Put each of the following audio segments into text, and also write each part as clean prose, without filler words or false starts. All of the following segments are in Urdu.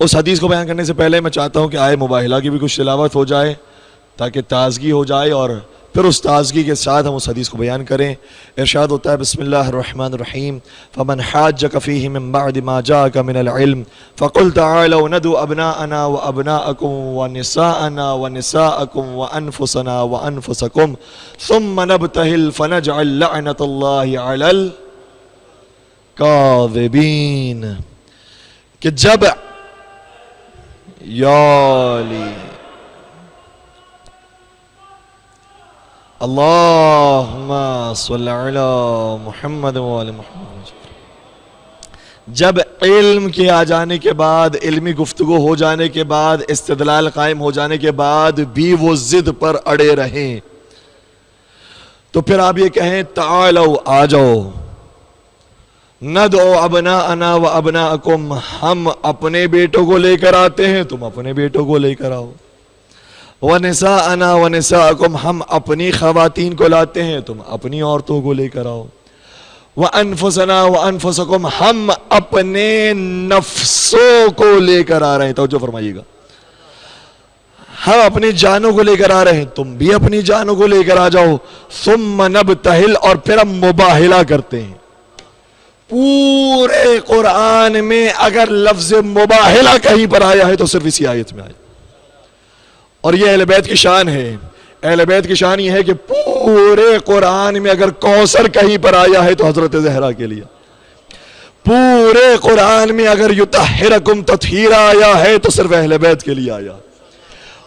اس حدیث کو بیان کرنے سے پہلے میں چاہتا ہوں کہ آئے مباہلہ کی بھی کچھ تلاوت ہو جائے تاکہ تازگی ہو جائے، اور پھر اس تازگی کے ساتھ ہم اس حدیث کو بیان کریں۔ ارشاد ہوتا ہے بسم اللہ الرحمن الرحیم فمن حاجک فیہ من بعد ما جاءک من العلم فقل تعالوا ندعو ابناءنا وابناءکم ونساءنا ونساءکم وانفسنا وانفسکم ثم نبتہل فنجعل لعنت اللہ علی الکاذبین، کہ جب یالی اللہم صلی علی محمد وآل محمد، جب علم کے آ جانے کے بعد، علمی گفتگو ہو جانے کے بعد، استدلال قائم ہو جانے کے بعد بھی وہ ضد پر اڑے رہیں تو پھر آپ یہ کہیں تعالوا آ جاؤ، ندعو ابناءنا و ابناءکم، ہم اپنے بیٹوں کو لے کر آتے ہیں، تم اپنے بیٹوں کو لے کر آؤ، ونساءنا ونساءکم، ہم اپنی خواتین کو لاتے ہیں، تم اپنی عورتوں کو لے کر آؤ، وانفسنا وانفسکم، ہم اپنے نفسوں کو لے کر آ رہے ہیں، توجہ فرمائیے گا، ہم اپنی جانوں کو لے کر آ رہے ہیں، تم بھی اپنی جانوں کو لے کر آ جاؤ، ثم نبتہل، اور پھر ہم مباہلہ کرتے ہیں۔ پورے قرآن میں اگر لفظ مباہلہ کہیں پر آیا ہے تو صرف اسی آیت میں آیا، اور یہ اہل بیت کی شان ہے۔ اہل بیت کی شان یہ ہے کہ پورے قرآن میں اگر کوثر کہیں پر آیا ہے تو حضرت زہرا کے لیے، پورے قرآن میں اگر یطہرکم تطہیرا آیا ہے تو صرف اہل بیت کے لیے آیا،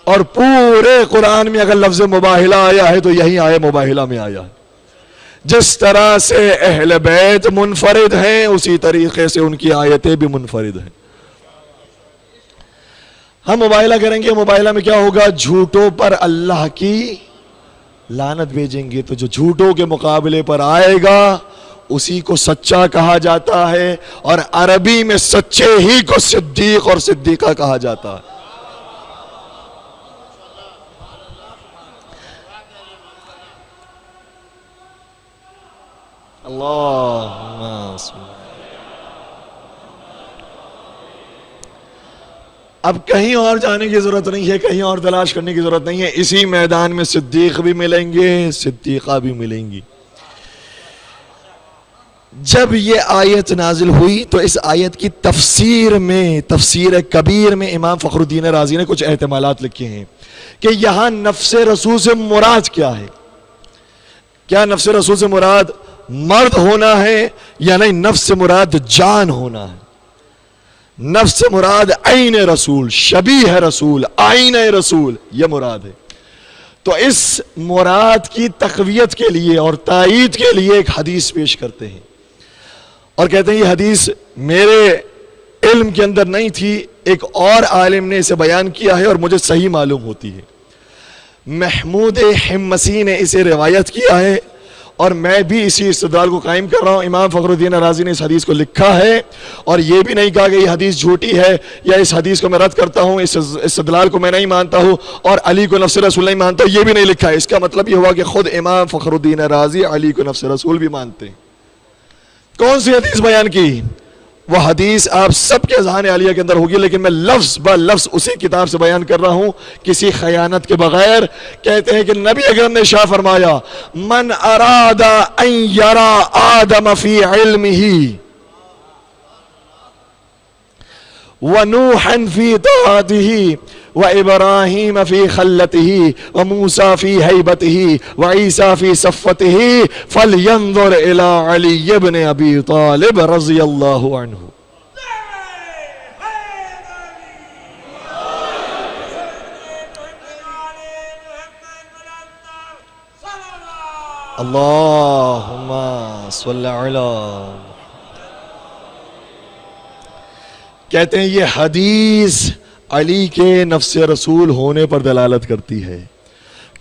اور پورے قرآن میں اگر لفظ مباہلہ آیا ہے تو یہی آئے مباہلہ میں آیا ہے۔ جس طرح سے اہل بیت منفرد ہیں اسی طریقے سے ان کی آیتیں بھی منفرد ہیں۔ ہم مباہلہ کریں گے، مباہلہ میں کیا ہوگا؟ جھوٹوں پر اللہ کی لعنت بھیجیں گے، تو جو جھوٹوں کے مقابلے پر آئے گا اسی کو سچا کہا جاتا ہے، اور عربی میں سچے ہی کو صدیق اور صدیقہ کہا جاتا ہے۔ اللہم صل۔ اب کہیں اور جانے کی ضرورت نہیں ہے، کہیں اور تلاش کرنے کی ضرورت نہیں ہے، اسی میدان میں صدیق بھی ملیں گے، صدیقہ بھی ملیں گی۔ جب یہ آیت نازل ہوئی تو اس آیت کی تفسیر میں، تفسیر کبیر میں امام فخر الدین رازی نے کچھ احتمالات لکھے ہیں کہ یہاں نفس رسول سے مراد کیا ہے۔ کیا نفس رسول سے مراد مرد ہونا ہے یا نہیں؟ نفس سے مراد جان ہونا ہے، نفس سے مراد عین رسول، شبیہ رسول، آئین رسول، یہ مراد ہے۔ تو اس مراد کی تقویت کے لیے اور تائید کے لیے ایک حدیث پیش کرتے ہیں، اور کہتے ہیں یہ حدیث میرے علم کے اندر نہیں تھی، ایک اور عالم نے اسے بیان کیا ہے اور مجھے صحیح معلوم ہوتی ہے۔ محمود حمصی نے اسے روایت کیا ہے، اور میں بھی اسی استدلال کو قائم کر رہا ہوں۔ امام فخر الدین رازی نے اس حدیث کو لکھا ہے، اور یہ بھی نہیں کہا کہ یہ حدیث جھوٹی ہے یا اس حدیث کو میں رد کرتا ہوں، اس استدلال کو میں نہیں مانتا ہوں اور علی کو نفس رسول نہیں مانتا ہوں، یہ بھی نہیں لکھا ہے۔ اس کا مطلب یہ ہوا کہ خود امام فخر الدین رازی علی کو نفس رسول بھی مانتے ہیں۔ کون سی حدیث بیان کی؟ وہ حدیث آپ سب کے اذہان عالیہ کے اندر ہوگی، لیکن میں لفظ با لفظ اسی کتاب سے بیان کر رہا ہوں کسی خیانت کے بغیر۔ کہتے ہیں کہ نبی اکرم نے ارشاد فرمایا من اراد ان یرا آدم فی علمہ ونوحا فی طاعتہ وإبراہیم فی خلتہ وموسیٰ فی حیبتہ وعیسیٰ فی صفتہ فلینظر الی علی بن ابی طالب رضی اللہ عنہ۔ اللہم صلی علی۔ کہتے ہیں یہ حدیث علی کے نفس رسول ہونے پر دلالت کرتی ہے۔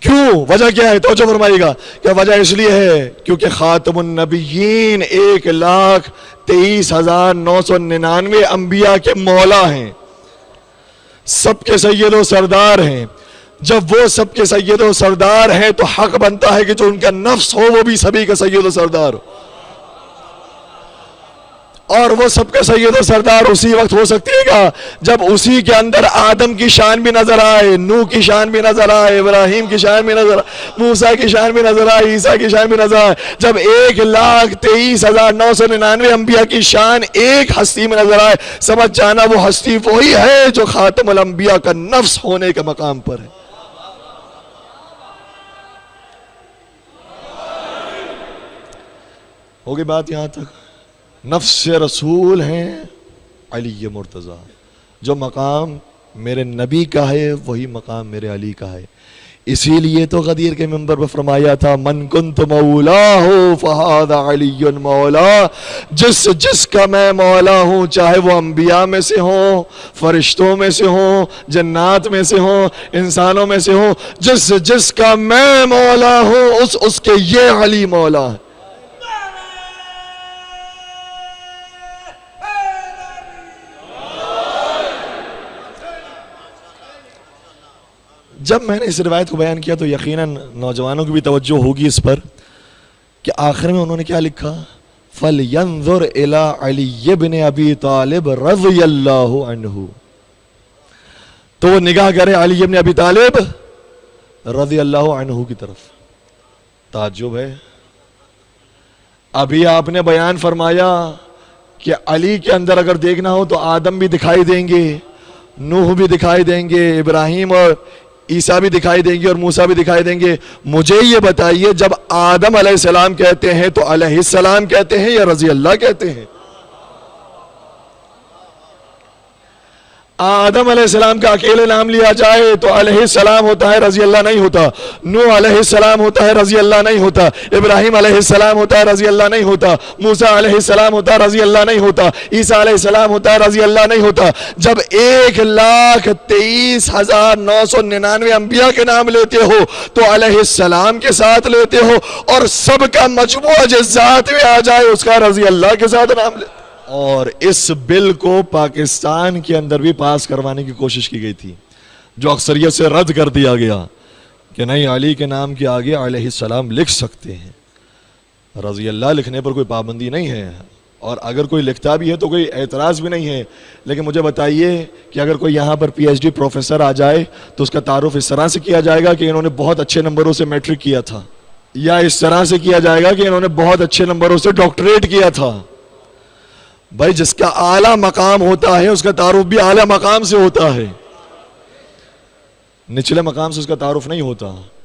کیوں؟ وجہ کیا ہے؟ توجہ فرمائیے گا۔ کیا وجہ اس لیے ہے کیونکہ خاتم النبیین 1,23,999 انبیاء کے مولا ہیں، سب کے سید و سردار ہیں۔ جب وہ سب کے سید و سردار ہیں تو حق بنتا ہے کہ جو ان کا نفس ہو وہ بھی سبھی کا سید و سردار ہو۔ اور وہ سب کا سید و سردار اسی وقت ہو سکتی ہے گا جب اسی کے اندر آدم کی شان بھی نظر آئے، نوح کی شان بھی نظر آئے، ابراہیم کی شان بھی نظر آئے، موسیٰ کی شان بھی نظر آئے، عیسیٰ کی شان بھی نظر آئے، جب 1,23,999 انبیاء کی شان ایک ہستی میں نظر آئے، سمجھ جانا وہ ہستی وہی ہے جو خاتم الانبیاء کا نفس ہونے کے مقام پر ہے۔ ہوگی بات یہاں تک؟ نفس رسول ہیں علی مرتضیٰ، جو مقام میرے نبی کا ہے وہی مقام میرے علی کا ہے۔ اسی لیے تو غدیر کے منبر پر فرمایا تھا من کنت مولاہ فہذا علی مولا، جس کا میں مولا ہوں، چاہے وہ انبیاء میں سے ہوں، فرشتوں میں سے ہوں، جنات میں سے ہوں، انسانوں میں سے ہوں، جس کا میں مولا ہوں اس کے یہ علی مولا ہے۔ جب میں نے اس روایت کو بیان کیا تو یقیناً نوجوانوں کی بھی توجہ ہوگی اس پر کہ آخر میں انہوں نے کیا لکھا، فَلْيَنظُرْ إِلَىٰ عَلِيِّ بْنِ أَبِي طَالِبْ رَضِيَ اللَّهُ عَنْهُ، تو وہ نگاہ کرے علی ابن ابی طالب رضی اللہ عنہ کی طرف۔ تعجب ہے، ابھی آپ نے بیان فرمایا کہ علی کے اندر اگر دیکھنا ہو تو آدم بھی دکھائی دیں گے، نوح بھی دکھائی دیں گے، ابراہیم اور عیسیٰ بھی دکھائی دیں گے، اور موسیٰ بھی دکھائی دیں گے۔ مجھے یہ بتائیے جب آدم علیہ السلام کہتے ہیں تو علیہ السلام کہتے ہیں یا رضی اللہ کہتے ہیں؟ آدم علیہ السلام کا اکیلے نام لیا جائے تو علیہ السلام ہوتا ہے، رضی اللہ نہیں ہوتا۔ نوح علیہ السلام ہوتا ہے، رضی اللہ نہیں ہوتا۔ ابراہیم علیہ السلام ہوتا ہے، رضی اللہ نہیں ہوتا۔ موسیٰ علیہ السلام ہوتا ہے، رضی اللہ نہیں ہوتا۔ عیسیٰ علیہ السلام ہوتا ہے، رضی اللہ نہیں ہوتا۔ جب 1,23,999 انبیاء کے نام لیتے ہو تو علیہ السلام کے ساتھ لیتے ہو، اور سب کا مجموعہ جس ذات میں آ جائے اس کا رضی اللہ کے ساتھ نام لیتے۔ اور اس بل کو پاکستان کے اندر بھی پاس کروانے کی کوشش کی گئی تھی، جو اکثریت سے رد کر دیا گیا کہ نہیں، علی کے نام کے آگے علیہ السلام لکھ سکتے ہیں، رضی اللہ لکھنے پر کوئی پابندی نہیں ہے، اور اگر کوئی لکھتا بھی ہے تو کوئی اعتراض بھی نہیں ہے۔ لیکن مجھے بتائیے کہ اگر کوئی یہاں پر پی ایچ ڈی پروفیسر آ جائے تو اس کا تعارف اس طرح سے کیا جائے گا کہ انہوں نے بہت اچھے نمبروں سے میٹرک کیا تھا، یا اس طرح سے کیا جائے گا کہ انہوں نے بہت اچھے نمبروں سے ڈاکٹریٹ کیا تھا؟ بھائی جس کا اعلیٰ مقام ہوتا ہے اس کا تعارف بھی اعلیٰ مقام سے ہوتا ہے، نچلے مقام سے اس کا تعارف نہیں ہوتا۔